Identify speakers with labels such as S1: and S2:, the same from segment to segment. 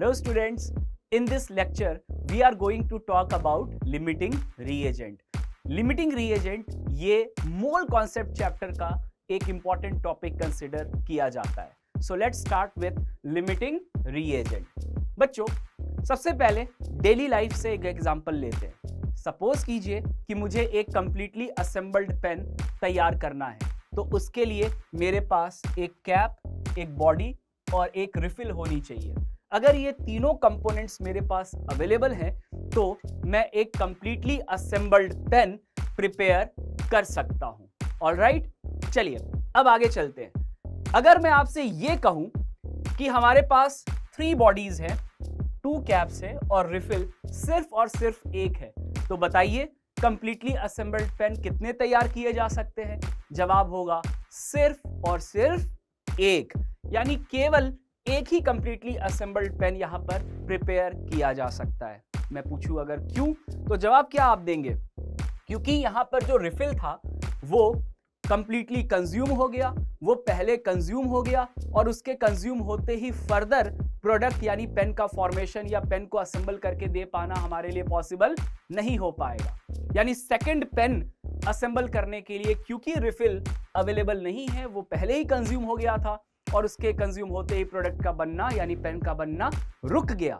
S1: Hello students, in this lecture we are going to talk about limiting reagent. Limiting reagent ये mole concept chapter का एक important topic consider किया जाता है. So let's start with limiting reagent. बच्चों, सबसे पहले डेली लाइफ से एक एग्जांपल लेते हैं. सपोज कीजिए कि मुझे एक कंप्लीटली असेंबल्ड पेन तैयार करना है, तो उसके लिए मेरे पास एक कैप, एक बॉडी और एक रिफिल होनी चाहिए. अगर ये तीनों कंपोनेंट्स मेरे पास अवेलेबल हैं तो मैं एक कंप्लीटली असेंबल्ड पेन प्रिपेयर कर सकता हूं. ऑलराइट, चलिए अब आगे चलते हैं. अगर मैं आपसे ये कहूं कि हमारे पास 3 बॉडीज हैं, 2 कैप्स हैं और रिफिल सिर्फ और सिर्फ एक है, तो बताइए कंप्लीटली असेंबल्ड पेन कितने तैयार किए जा सकते हैं? जवाब होगा सिर्फ और सिर्फ एक, यानी केवल एक ही कंप्लीटली असेंबल्ड पेन यहां पर प्रिपेयर किया जा सकता है. मैं पूछूं अगर क्यों, तो जवाब क्या आप देंगे? क्योंकि यहां पर जो रिफिल था वो कंप्लीटली कंज्यूम हो गया, वो पहले कंज्यूम हो गया और उसके कंज्यूम होते ही फर्दर प्रोडक्ट यानी पेन का फॉर्मेशन या पेन को असेंबल करके दे पाना हमारे लिए पॉसिबल नहीं हो पाएगा. यानी सेकंड पेन असेंबल करने के लिए क्योंकि रिफिल अवेलेबल नहीं है, वो पहले ही कंज्यूम हो गया था और उसके कंज्यूम होते ही प्रोडक्ट का बनना यानी पेन का बनना रुक गया.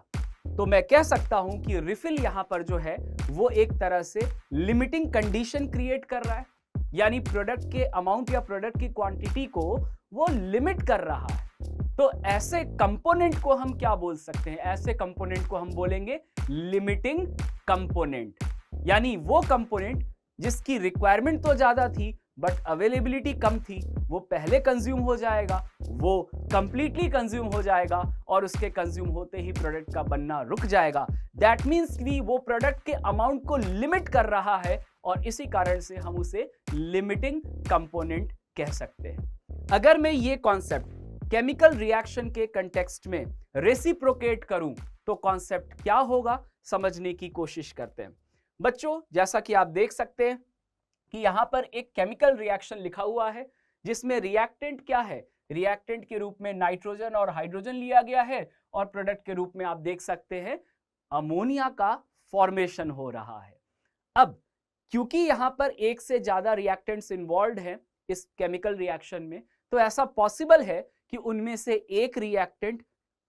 S1: तो मैं कह सकता हूं कि रिफिल यहां पर जो है वो एक तरह से लिमिटिंग कंडीशन क्रिएट कर रहा है, यानी प्रोडक्ट के अमाउंट या प्रोडक्ट की क्वांटिटी को वो लिमिट कर रहा है. तो ऐसे कंपोनेंट को हम क्या बोल सकते हैं? ऐसे कंपोनेंट को हम बोलेंगे लिमिटिंग कंपोनेंट. यानी वो कंपोनेंट जिसकी रिक्वायरमेंट तो ज्यादा थी बट अवेलेबिलिटी कम थी, वो पहले कंज्यूम हो जाएगा, वो कंप्लीटली कंज्यूम हो जाएगा और उसके कंज्यूम होते ही प्रोडक्ट का बनना रुक जाएगा. दैट मींस कि वो प्रोडक्ट के अमाउंट को लिमिट कर रहा है और इसी कारण से हम उसे लिमिटिंग कंपोनेंट कह सकते हैं. अगर मैं ये कॉन्सेप्ट केमिकल रिएक्शन के कंटेक्स्ट में रेसिप्रोकेट करूं तो कॉन्सेप्ट क्या होगा, समझने की कोशिश करते हैं. बच्चों, जैसा कि आप देख सकते हैं कि यहां पर एक केमिकल रिएक्शन लिखा हुआ है जिसमें रिएक्टेंट क्या है? रिएक्टेंट के रूप में नाइट्रोजन और हाइड्रोजन लिया गया है और प्रोडक्ट के रूप में आप देख सकते हैं अमोनिया का फॉर्मेशन हो रहा है. अब क्योंकि यहां पर एक से ज्यादा रिएक्टेंट्स इन्वॉल्व हैं इस केमिकल रिएक्शन में, तो ऐसा पॉसिबल है कि उनमें से एक रिएक्टेंट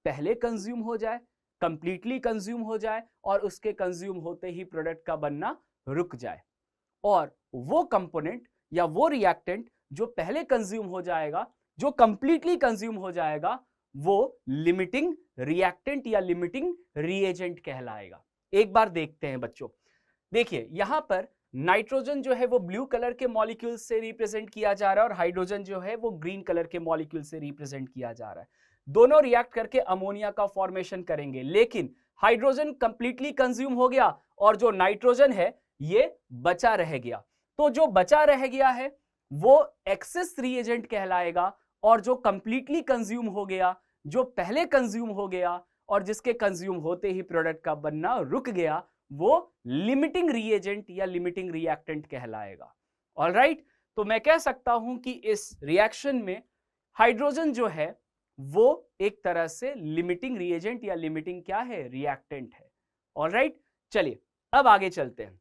S1: पहले कंज्यूम हो जाए, कंप्लीटली कंज्यूम हो जाए और उसके कंज्यूम होते ही प्रोडक्ट का बनना रुक जाए, और वो कंपोनेंट या वो रिएक्टेंट जो पहले कंज्यूम हो जाएगा, जो कंप्लीटली कंज्यूम हो जाएगा, वो लिमिटिंग रिएक्टेंट या लिमिटिंग रिएजेंट कहलाएगा. एक बार देखते हैं बच्चों. देखिए यहां पर नाइट्रोजन जो है वो ब्लू कलर के मॉलिक्यूल से रिप्रेजेंट किया जा रहा है और हाइड्रोजन जो है वो ग्रीन कलर के मॉलिक्यूल से रिप्रेजेंट किया जा रहा है. दोनों रिएक्ट करके अमोनिया का फॉर्मेशन करेंगे, लेकिन हाइड्रोजन कंप्लीटली कंज्यूम हो गया और जो नाइट्रोजन है ये बचा रह गया. तो जो बचा रह गया है वो एक्सेस रिएजेंट कहलाएगा और जो कंप्लीटली कंज्यूम हो गया, जो पहले कंज्यूम हो गया और जिसके कंज्यूम होते ही प्रोडक्ट का बनना रुक गया, वो लिमिटिंग रिएजेंट या लिमिटिंग रिएक्टेंट कहलाएगा. ऑलराइट, तो मैं कह सकता हूं कि इस रिएक्शन में हाइड्रोजन जो है वो एक तरह से लिमिटिंग रिएजेंट या लिमिटिंग क्या है? रिएक्टेंट है. ऑलराइट, चलिए अब आगे चलते हैं.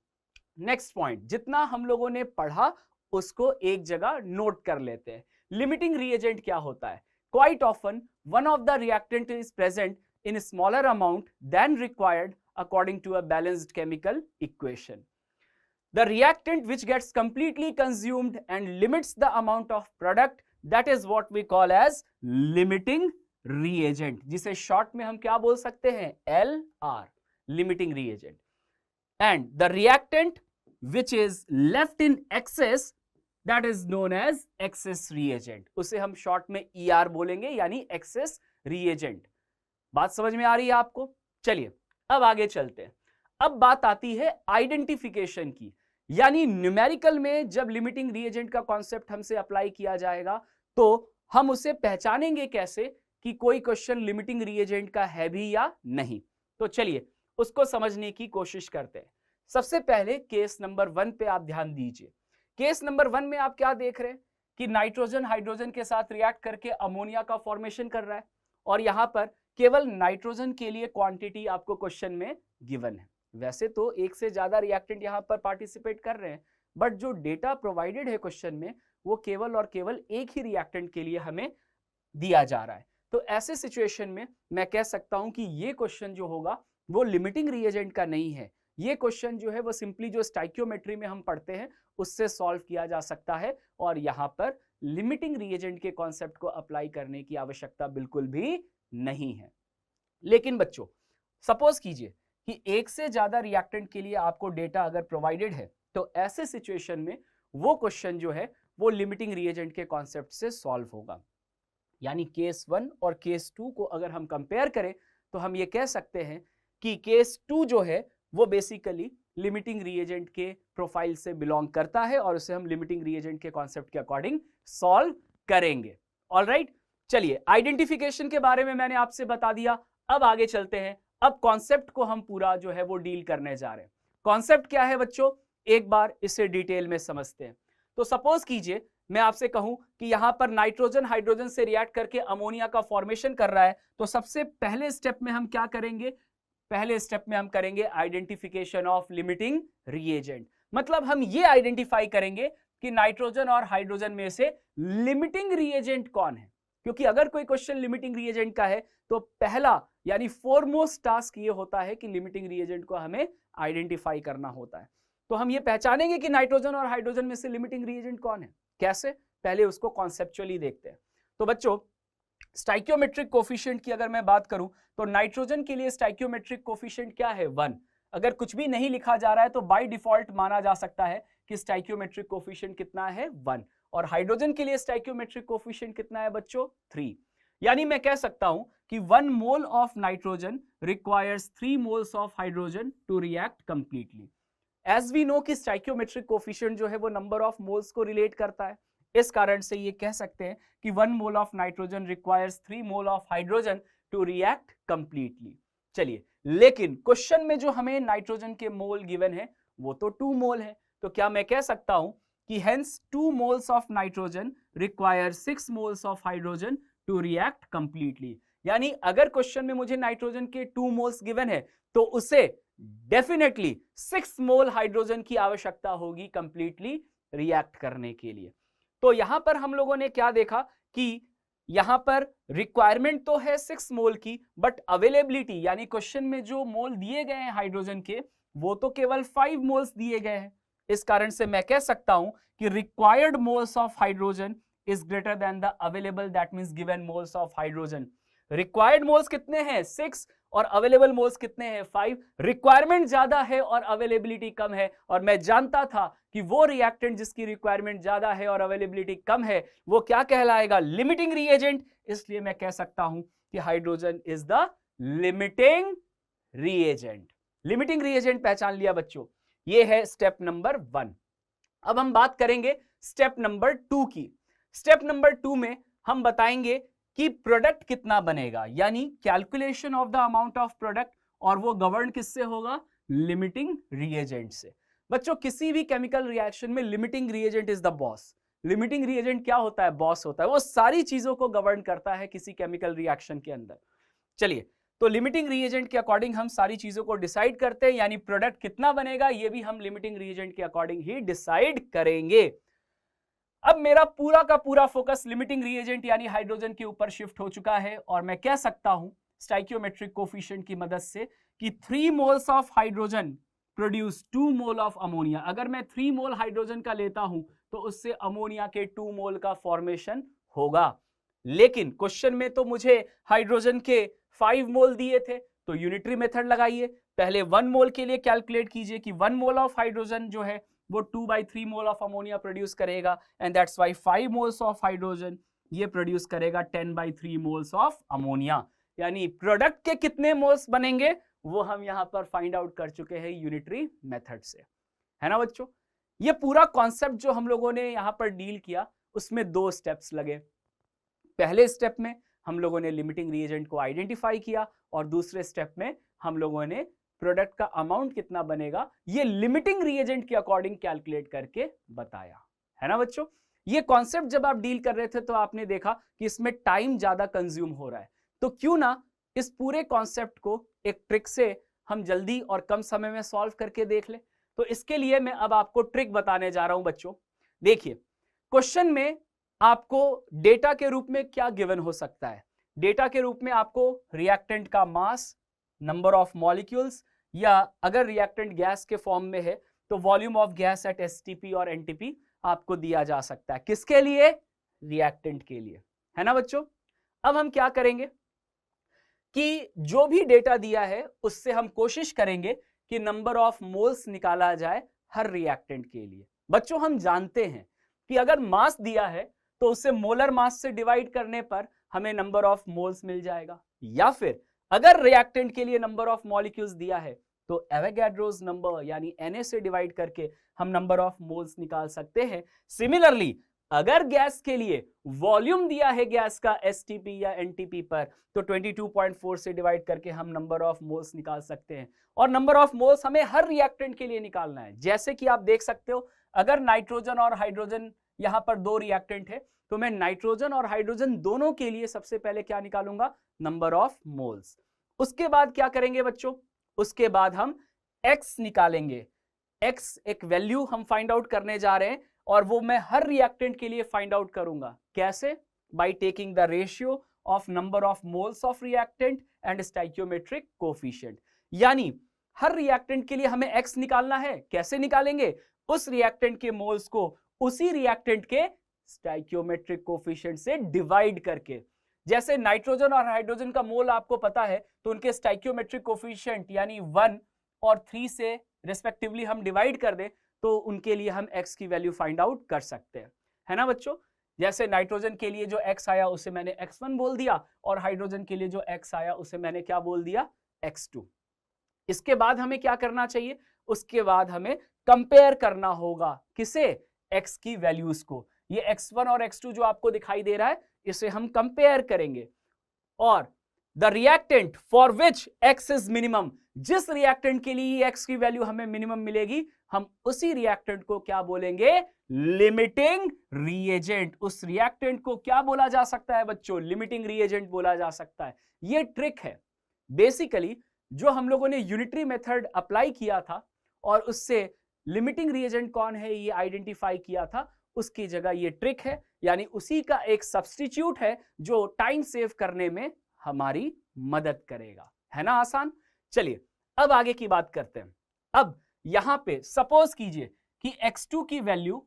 S1: नेक्स्ट पॉइंट, जितना हम लोगों ने पढ़ा उसको एक जगह नोट कर लेते हैं. लिमिटिंग रिएजेंट क्या होता है? Quite often one of the reactant is present in a smaller amount than required according to a balanced chemical equation. The reactant which gets completely consumed and limits the amount of product, that is what we call as limiting reagent, जिसे short में हम क्या बोल सकते हैं? LR, limiting reagent. And the reactant which is left in excess, that is known as excess reagent. उसे हम short में ER बोलेंगे, यानी excess reagent. बात समझ में आ रही है आपको? चलिए अब आगे चलते हैं. अब बात आती है आइडेंटिफिकेशन की, यानी न्यूमेरिकल में जब लिमिटिंग रिएजेंट का कॉन्सेप्ट हमसे अप्लाई किया जाएगा तो हम उसे पहचानेंगे कैसे कि कोई क्वेश्चन लिमिटिंग रिएजेंट का है भी या नहीं. तो चलिए उसको समझने की कोशिश करते हैं. सबसे पहले केस नंबर 1 पे आप ध्यान दीजिए. केस नंबर 1 में आप क्या देख रहे हैं कि नाइट्रोजन हाइड्रोजन के साथ रिएक्ट करके अमोनिया का फॉर्मेशन कर रहा है और यहां पर केवल नाइट्रोजन के लिए क्वांटिटी आपको क्वेश्चन में गिवन है। वैसे तो एक से ज्यादा रिएक्टेंट यहां पर पार्टिसिपेट कर रहे हैं, बट जो डेटा प्रोवाइडेड है क्वेश्चन में वो केवल और केवल एक ही रिएक्टेंट के लिए हमें दिया जा रहा है। तो ऐसे सिचुएशन में मैं कह सकता हूं कि ये क्वेश्चन जो होगा वो लिमिटिंग रिएजेंट का नहीं है। ये क्वेश्चन जो है वो सिंपली जो स्टाइकियोमेट्री में हम पढ़ते हैं उससे सॉल्व किया जा सकता है, और यहां पर लिमिटिंग रिएजेंट के कॉन्सेप्ट को अप्लाई करने की आवश्यकता बिल्कुल भी नहीं है। लेकिन बच्चों, सपोज कीजिए कि एक से ज्यादा रिएक्टेंट के लिए आपको डेटा अगर प्रोवाइडेड है, तो ऐसे सिचुएशन में वो क्वेश्चन जो है वो लिमिटिंग रिएजेंट के कॉन्सेप्ट से सॉल्व होगा। यानी केस 1 और केस 2 को अगर हम कंपेयर करें तो हम ये कह सकते हैं कि केस 2 जो है वो बेसिकली लिमिटिंग रिएजेंट के प्रोफाइल से बिलोंग करता है, और उसे हम लिमिटिंग रिएजेंट के कॉन्सेप्ट के अकॉर्डिंग सॉल्व करेंगे। ऑलराइट, चलिए आइडेंटिफिकेशन के बारे में मैंने आपसे बता दिया। अब आगे चलते हैं। अब कॉन्सेप्ट को हम पूरा जो है वो डील करने जा रहे हैं। कॉन्सेप्ट क्या है बच्चों, एक बार इसे डिटेल में समझते हैं। तो सपोज कीजिए मैं आपसे कहूं कि यहां पर नाइट्रोजन हाइड्रोजन से रिएक्ट करके अमोनिया का फॉर्मेशन कर रहा है, तो सबसे पहले स्टेप में हम क्या करेंगे, पहले स्टेप में हम करेंगे आइडेंटिफिकेशन ऑफ लिमिटिंग रिएजेंट। मतलब हम ये आइडेंटिफाई करेंगे कि नाइट्रोजन और हाइड्रोजन में से लिमिटिंग रिएजेंट कौन है। क्योंकि अगर कोई क्वेश्चन लिमिटिंग रिएजेंट का है तो पहला यानी फोरमोस्ट टास्क ये होता है कि लिमिटिंग रिएजेंट को हमें आइडेंटिफाई करना होता है। तो हम ये पहचानेंगे कि नाइट्रोजन और हाइड्रोजन में से लिमिटिंग रिएजेंट कौन है। कैसे, पहले उसको कॉन्सेप्चुअली देखते हैं। तो बच्चों, स्टाइकियोमेट्रिक कोफिशिएंट की अगर मैं बात करूं तो नाइट्रोजन के लिए स्टाइकियोमेट्रिक कोफिशिएंट क्या है, 1। अगर कुछ भी नहीं लिखा जा रहा है तो बाय डिफॉल्ट माना जा सकता है कि स्टाइकियोमेट्रिक कोफिशिएंट कितना है, 1। और हाइड्रोजन के लिए स्टाइकियोमेट्रिक कोफिशिएंट कितना है बच्चों, 3। यानी मैं कह सकता हूं कि 1 mole of nitrogen requires 3 moles of hydrogen to react completely. As we know कि स्टाइकियोमेट्रिक कोफिशिएंट जो है वो नंबर ऑफ मोल्स को रिलेट करता है। इस कारण से ये कह सकते हैं कि 1 mole of nitrogen requires 3 mole of hydrogen to react completely. चलिए, लेकिन क्वेश्चन में जो हमें नाइट्रोजन के मोल गिवन है वो तो 2 मोल है। तो क्या मैं कह सकता हूं कि hence 2 moles of nitrogen require 6 moles of hydrogen to react completely. यानी अगर क्वेश्चन में मुझे नाइट्रोजन के 2 मोल्स गिवन है तो उसे डेफिनेटली 6 मोल हाइड्रोजन की आवश्यकता होगी कंप्लीटली रिएक्ट करने के लिए। तो यहां पर हम लोगों ने क्या देखा कि यहां पर रिक्वायरमेंट तो है 6 मोल की, बट अवेलेबिलिटी यानी क्वेश्चन में जो मोल दिए गए हैं हाइड्रोजन के वो तो केवल 5 मोल्स दिए गए हैं। इस कारण से मैं कह सकता हूं कि required moles of hydrogen is greater than the available, that means given moles of hydrogen. Required moles कितने हैं, 6, और अवेलेबल मोल्स कितने हैं, 5। रिक्वायरमेंट ज्यादा है और अवेलेबिलिटी कम है, और मैं जानता था कि वो रिएक्टेंट जिसकी रिक्वायरमेंट ज्यादा है और अवेलेबिलिटी कम है वो क्या कहलाएगा, लिमिटिंग रिएजेंट। इसलिए मैं कह सकता हूं कि hydrogen is the limiting reagent. Limiting reagent पहचान लिया बच्चों, ये है स्टेप नंबर 1। अब हम बात करेंगे स्टेप नंबर 2 की। स्टेप नंबर 2 में हम बताएंगे कि प्रोडक्ट कितना बनेगा, यानी calculation of the amount of product, और वो गवर्न किससे होगा, लिमिटिंग रिएजेंट से। बच्चों, किसी भी केमिकल रिएक्शन में limiting reagent is the boss. Limiting reagent क्या होता है, बॉस होता है, वो सारी चीजों को गवर्न करता है किसी केमिकल रिएक्शन के अंदर। चलिए, तो लिमिटिंग रिएजेंट के अकॉर्डिंग हम सारी चीजों को डिसाइड करते हैं, यानी प्रोडक्ट कितना बनेगा ये भी हम लिमिटिंग रिएजेंट के अकॉर्डिंग ही डिसाइड करेंगे। अब मेरा पूरा का पूरा फोकस लिमिटिंग रिएजेंट यानी हाइड्रोजन के ऊपर शिफ्ट हो चुका है, और मैं कह सकता हूं स्टाइकियोमेट्रिक कोफिशिएंट की मदद से कि 3 moles of hydrogen produce 2 mole of ammonia. अगर मैं 3 मोल हाइड्रोजन का लेता हूं तो उससे अमोनिया के 2 मोल का फॉर्मेशन होगा। लेकिन क्वेश्चन में तो मुझे हाइड्रोजन के 5 मोल दिए थे, तो यूनिटरी मेथड लगाइए। पहले 1 मोल के लिए कैलकुलेट कीजिए कि 1 मोल ऑफ हाइड्रोजन जो है वो 2/3 मोल ऑफ अमोनिया प्रोड्यूस करेगा, and that's why 5 moles of hydrogen ये प्रोड्यूस करेगा 10/3 मोल्स ऑफ अमोनिया। यानी प्रोडक्ट के कितने मोल्स बनेंगे वो हम यहां पर फाइंड आउट कर चुके हैं यूनिटरी मेथड से, है ना बच्चों। ये पूरा कॉन्सेप्ट जो हम लोगों ने यहां पर डील किया उसमें 2 स्टेप्स लगे। पहले स्टेप में हम लोगों ने लिमिटिंग रिएजेंट को आइडेंटिफाई किया, और दूसरे स्टेप में हम लोगों ने प्रोडक्ट का अमाउंट कितना बनेगा ये लिमिटिंग रिएजेंट के अकॉर्डिंग कैलकुलेट करके बताया, है ना बच्चों। ये कॉन्सेप्ट जब आप डील कर रहे थे तो आपने देखा कि इसमें टाइम ज्यादा कंज्यूम हो रहा है, तो क्यों ना इस पूरे कॉन्सेप्ट को एक ट्रिक से हम जल्दी और कम समय में सॉल्व करके देख ले। तो इसके लिए मैं अब आपको ट्रिक बताने जा रहा हूं बच्चों। देखिए, क्वेश्चन में आपको डेटा के रूप में क्या गिवन हो सकता है? डेटा के रूप में आपको रिएक्टेंट का मास, नंबर ऑफ मॉलिक्यूल्स, या अगर रिएक्टेंट गैस के फॉर्म में है तो volume of gas at STP और एनटीपी आपको दिया जा सकता है। किसके लिए? रिएक्टेंट के लिए, है ना बच्चों। अब हम क्या करेंगे कि जो भी डेटा दिया है उससे हम कोशिश करेंगे कि नंबर ऑफ मोल्स निकाला जाए हर रिएक्टेंट के लिए। बच्चों, हम जानते हैं कि अगर मास दिया है तो उसे मोलर मास से डिवाइड करने पर हमें नंबर ऑफ मोल्स मिल जाएगा, या फिर अगर रिएक्टेंट के लिए नंबर ऑफ मॉलिक्यूल्स दिया है तो एवोगैड्रोस नंबर यानी Na से डिवाइड करके हम नंबर ऑफ मोल्स निकाल सकते हैं। सिमिलरली अगर गैस के लिए वॉल्यूम दिया है गैस का एसटीपी या एनटीपी पर तो 22.4 से डिवाइड करके हम नंबर ऑफ मोल्स निकाल सकते हैं। और नंबर ऑफ मोल्स हमें हर रिएक्टेंट के लिए निकालना है। जैसे कि आप देख सकते हो, अगर नाइट्रोजन और हाइड्रोजन यहां पर दो रिएक्टेंट है तो मैं नाइट्रोजन और हाइड्रोजन दोनों के लिए सबसे पहले क्या निकालूंगा? Number of moles. उसके बाद क्या करेंगे बच्चों? उसके बाद हम x निकालेंगे। x एक वैल्यू हम फाइंड आउट करने जा रहे हैं और वो मैं हर रिएक्टेंट के लिए फाइंड आउट करूंगा। कैसे? By taking the ratio of number of moles of reactant and stoichiometric coefficient. यानी हर रिएक्टेंट के लिए हमें x निकालना है। कैसे निकालेंगे? उस रिएक्टेंट के मोल्स को उसी रिएक्टेंट के स्टाइकियोमेट्रिक कोफिशिएंट से डिवाइड करके। जैसे नाइट्रोजन और हाइड्रोजन का मोल आपको पता है तो उनके स्टाइकियोमेट्रिक कोफिशिएंट यानी 1 और 3 से रिस्पेक्टिवली हम डिवाइड कर दें तो उनके लिए हम x की वैल्यू फाइंड आउट कर सकते हैं, है ना बच्चों। जैसे नाइट्रोजन के लिए जो x आया उसे मैंने x1 बोल दिया और हाइड्रोजन के लिए जो x आया उसे मैंने क्या बोल दिया? x2। इसके बाद हमें क्या करना चाहिए? उसके बाद हमें कंपेयर करना होगा। किसे? x की वैल्यूज को। ये x1 और x2 जो आपको दिखाई दे रहा है इसे हम कंपेयर करेंगे। और the reactant for which x is minimum, जिस रिएक्टेंट के लिए x की वैल्यू हमें मिनिमम मिलेगी हम उसी रिएक्टेंट को क्या बोलेंगे? Limiting reagent. उस रिएक्टेंट को क्या बोला जा सकता है बच्चों? लिमिटिंग रिएजेंट बोला जा सकता है। ये ट्रिक है बेसिकली जो हम लोगों ने यूनिटरी मेथड अप्लाई किया था और उससे लिमिटिंग रिएजेंट कौन है ये आइडेंटिफाई किया था, उसकी जगह ये ट्रिक है, यानी उसी का एक सब्स्टिट्यूट है जो टाइम सेव करने में हमारी मदद करेगा, है ना आसान। चलिए अब आगे की बात करते हैं। अब यहां पे सपोज कीजिए कि x2 की वैल्यू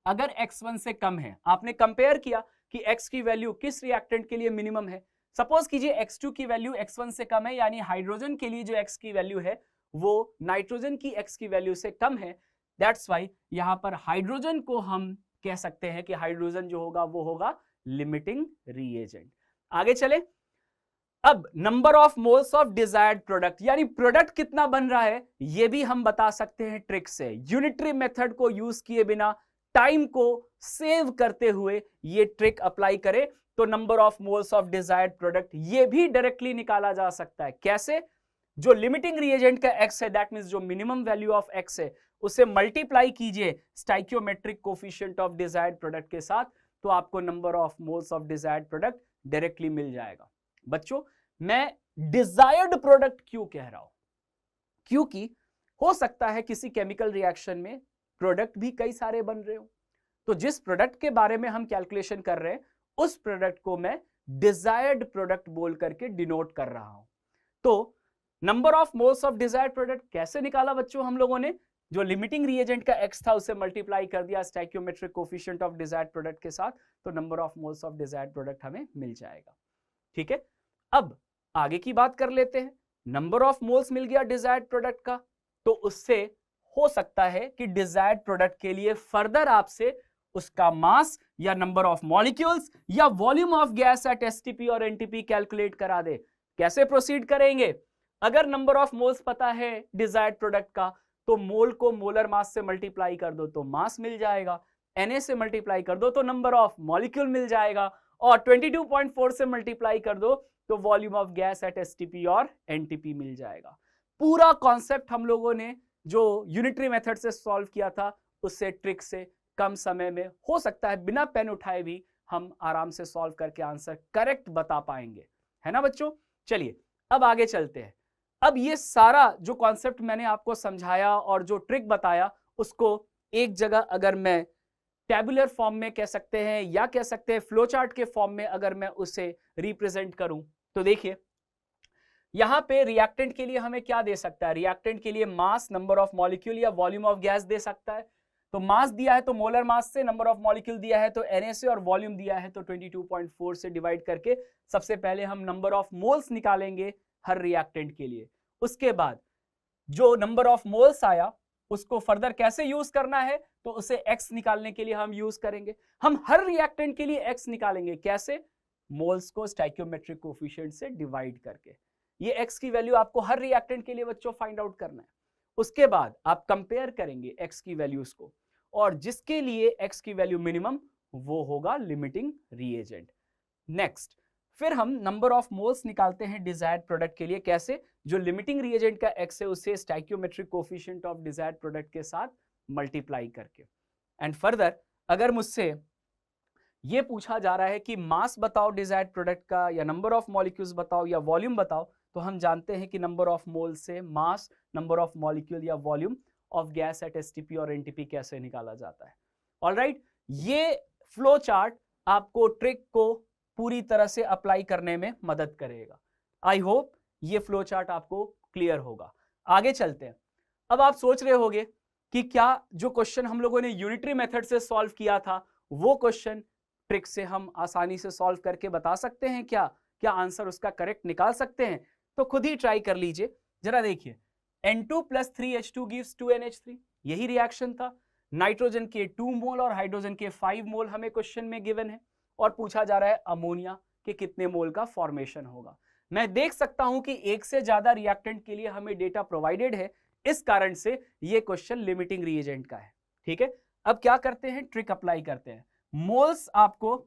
S1: अगर x1 से कम है, आपने कंपेयर किया कि x की वैल्यू किस रिएक्टेंट के लिए मिनिमम है। सपोज कीजिए x2 की वैल्यू x1 से कम है, यानी हाइड्रोजन के लिए जो x की वैल्यू है वो नाइट्रोजन की x की वैल्यू से कम है। दैट्स वाई यहां पर हाइड्रोजन को हम कह सकते हैं कि हाइड्रोजन जो होगा वो होगा लिमिटिंग रिएजेंट। आगे चले। अब number of moles of desired product, यानी प्रोडक्ट कितना बन रहा है ये भी हम बता सकते हैं ट्रिक से। यूनिटरी मेथड को यूज किए बिना टाइम को सेव करते हुए ये ट्रिक अप्लाई करें तो number of moles of desired product ये भी डायरेक्टली निकाला जा सकता है। कैसे? जो लिमिटिंग रिएजेंट का x है, दैट मींस जो मिनिमम वैल्यू ऑफ x है उसे मल्टीप्लाई कीजिए stoichiometric coefficient of desired product के साथ तो आपको number of moles of desired product directly मिल जाएगा। बच्चों, मैं डिजायर्ड प्रोडक्ट क्यों कह रहा हूं? क्योंकि हो सकता है किसी केमिकल रिएक्शन में प्रोडक्ट भी कई सारे बन रहे हो, तो जिस प्रोडक्ट के बारे में हम कैलकुलेशन कर रहे हैं उस प्रोडक्ट को मैं डिजायर्ड प्रोडक्ट बोल करके डिनोट कर रहा हूं। तो number of moles of desired product कैसे निकाला बच्चों हम लोगों ने? जो लिमिटिंग रिएजेंट का x था उसे मल्टीप्लाई कर दिया stoichiometric coefficient of desired product के साथ, तो number of moles of desired product हमें मिल जाएगा। ठीक है, अब आगे की बात कर लेते हैं। नंबर ऑफ मोल्स मिल गया डिजायर्ड प्रोडक्ट का, तो उससे हो सकता है कि डिजायर्ड प्रोडक्ट के लिए फर्दर आपसे उसका मास या नंबर ऑफ मॉलिक्यूल्स या volume of gas at STP और एनटीपी कैलकुलेट करा दे। कैसे प्रोसीड करेंगे? अगर नंबर ऑफ मोल्स पता है डिजायर्ड प्रोडक्ट का तो मोल को मोलर मास से मल्टीप्लाई कर दो तो मास मिल जाएगा, Na से मल्टीप्लाई कर दो तो नंबर ऑफ मॉलिक्यूल मिल जाएगा, और 22.4 से मल्टीप्लाई कर दो तो volume of gas at STP और एनटीपी मिल जाएगा। पूरा कॉन्सेप्ट हम लोगों ने जो यूनिटरी मेथड से सॉल्व किया था उससे ट्रिक से कम समय में, हो सकता है बिना पेन उठाए भी हम आराम से सॉल्व करके आंसर करेक्ट बता पाएंगे, है ना बच्चों। चलिए अब आगे चलते हैं। अब ये सारा जो कॉन्सेप्ट मैंने आपको समझाया और जो ट्रिक बताया उसको एक जगह अगर मैं टैबुलर फॉर्म में कह सकते हैं या कह सकते हैं फ्लो चार्ट के फॉर्म में अगर मैं उसे रिप्रेजेंट करूं तो देखिए यहां पे रिएक्टेंट के लिए हमें क्या दे सकता है, रिएक्टेंट के लिए मास, नंबर ऑफ मॉलिक्यूल या वॉल्यूम ऑफ गैस दे सकता है। तो मास दिया है तो मोलर मास से, नंबर ऑफ मॉलिक्यूल दिया है तो Na से, और वॉल्यूम दिया है तो 22.4 से डिवाइड करके सबसे पहले हम नंबर ऑफ मोल्स निकालेंगे हर रिएक्टेंट के लिए। उसके बाद जो नंबर ऑफ मोल्स आया उसको फर्दर कैसे यूज करना है तो उसे x निकालने के लिए हम यूज करेंगे। हम हर रिएक्टेंट के लिए x निकालेंगे, कैसे? मोल्स को स्टोइकियोमेट्रिक कोएफिशिएंट से डिवाइड करके। ये x की वैल्यू आपको हर रिएक्टेंट के लिए बच्चों फाइंड आउट करना है। उसके बाद आप कंपेयर करेंगे x की वैल्यूज को, और जिसके लिए x की वैल्यू मिनिमम वो होगा लिमिटिंग रिएजेंट। नेक्स्ट फिर हम नंबर ऑफ मोल्स निकालते हैं डिजायर्ड प्रोडक्ट के लिए, कैसे? जो लिमिटिंग रिएजेंट का x है उसे stoichiometric coefficient of desired product के साथ मल्टीप्लाई करके। एंड फर्दर अगर मुझसे ये पूछा जा रहा है कि मास बताओ डिजायर्ड प्रोडक्ट का, या नंबर ऑफ मॉलिक्यूल्स बताओ, या वॉल्यूम बताओ, तो हम जानते हैं कि नंबर ऑफ मोल से मास, नंबर ऑफ मॉलिक्यूल या volume of gas at STP और एनटीपी कैसे निकाला जाता है। ऑलराइट, ये फ्लो चार्ट आपको ट्रिक को पूरी तरह से अप्लाई करने में मदद करेगा। आई होप ये फ्लो चार्ट आपको क्लियर होगा। आगे चलते हैं। अब आप सोच रहे होंगे कि क्या जो क्वेश्चन हम लोगों ने यूनिटरी मेथड से सॉल्व किया था वो क्वेश्चन ट्रिक से हम आसानी से सॉल्व करके बता सकते हैं क्या? क्या आंसर उसका करेक्ट निकाल सकते हैं? तो खुद ही ट्राई कर लीजिए। जरा देखिए, N2 + 3H2 gives 2NH3, यही रिएक्शन था। नाइट्रोजन के 2 मोल और हाइड्रोजन के 5 मोल हमें क्वेश्चन में गिवन है, और पूछा जा रहा है अमोनिया के कितने मोल का फॉर्मेशन होगा। मैं देख सकता हूं कि एक से ज्यादा रिएक्टेंट के लिए हमें डेटा प्रोवाइडेड है, इस कारण से ये क्वेश्चन लिमिटिंग रिएजेंट का है। ठीक है, अब क्या करते हैं, ट्रिक अप्लाई करते हैं। मोल्स आपको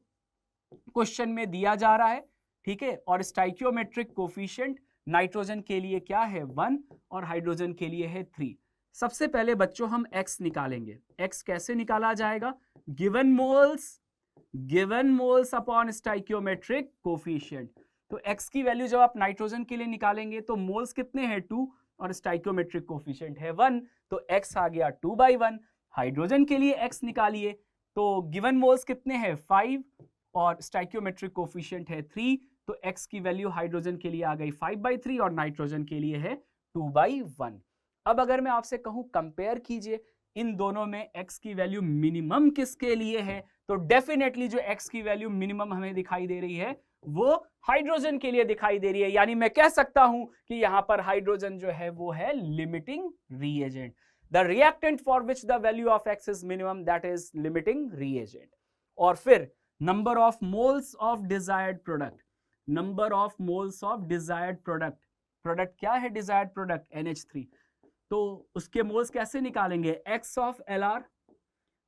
S1: क्वेश्चन में दिया जा रहा है, ठीक है, और स्टोइकियोमेट्रिक कोएफिशिएंट नाइट्रोजन के लिए क्या है 1 और हाइड्रोजन के लिए है 3। सबसे पहले बच्चों हम x निकालेंगे। x कैसे निकाला जाएगा? Given moles upon stoichiometric coefficient. तो x की वैल्यू जब आप नाइट्रोजन के लिए निकालेंगे तो मोल्स कितने हैं 2 और स्टोइकियोमेट्रिक कोएफिशिएंट है 1, तो x आ गया 2/1। हाइड्रोजन के लिए x निकालिए तो गिवन मोल्स कितने हैं 5 और स्टोइकियोमेट्रिक कोएफिशिएंट है 3, तो x की वैल्यू हाइड्रोजन के लिए आ गई 5/3 और नाइट्रोजन के लिए है 2/1। अब अगर मैं आपसे कहूं कंपेयर कीजिए इन दोनों में x की वैल्यू मिनिमम किसके लिए है, तो डेफिनेटली जो x की वैल्यू मिनिमम हमें दिखाई दे रही है वो हाइड्रोजन के लिए दिखाई दे रही है। यानी मैं कह सकता हूं कि यहां पर हाइड्रोजन जो है वो है limiting reagent. The reactant for which the value of x is minimum, that is limiting reagent. और फिर number of moles of desired product, number of moles of desired product, product क्या है डिजायर्ड प्रोडक्ट NH3, तो उसके moles कैसे निकालेंगे? x of Lr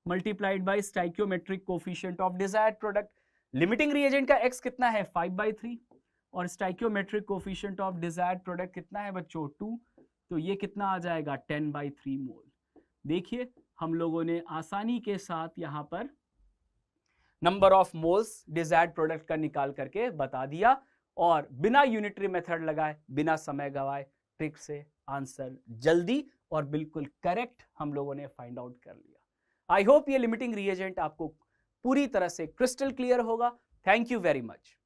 S1: multiplied by stoichiometric coefficient of desired product. Limiting reagent का x कितना है 5/3 और stoichiometric coefficient of desired product कितना है बच्चों 2, तो ये कितना आ जाएगा 10/3 मोल। देखिए हम लोगों ने आसानी के साथ यहां पर number of moles desired product का निकाल करके बता दिया, और बिना यूनिटरी मेथड लगाए, बिना समय गवाए, ट्रिक से आंसर जल्दी और बिल्कुल करेक्ट हम लोगों ने फाइंड आउट कर लिया। आई होप ये लिमिटिंग रिएजेंट आपको पूरी तरह से क्रिस्टल क्लियर होगा। Thank you very much.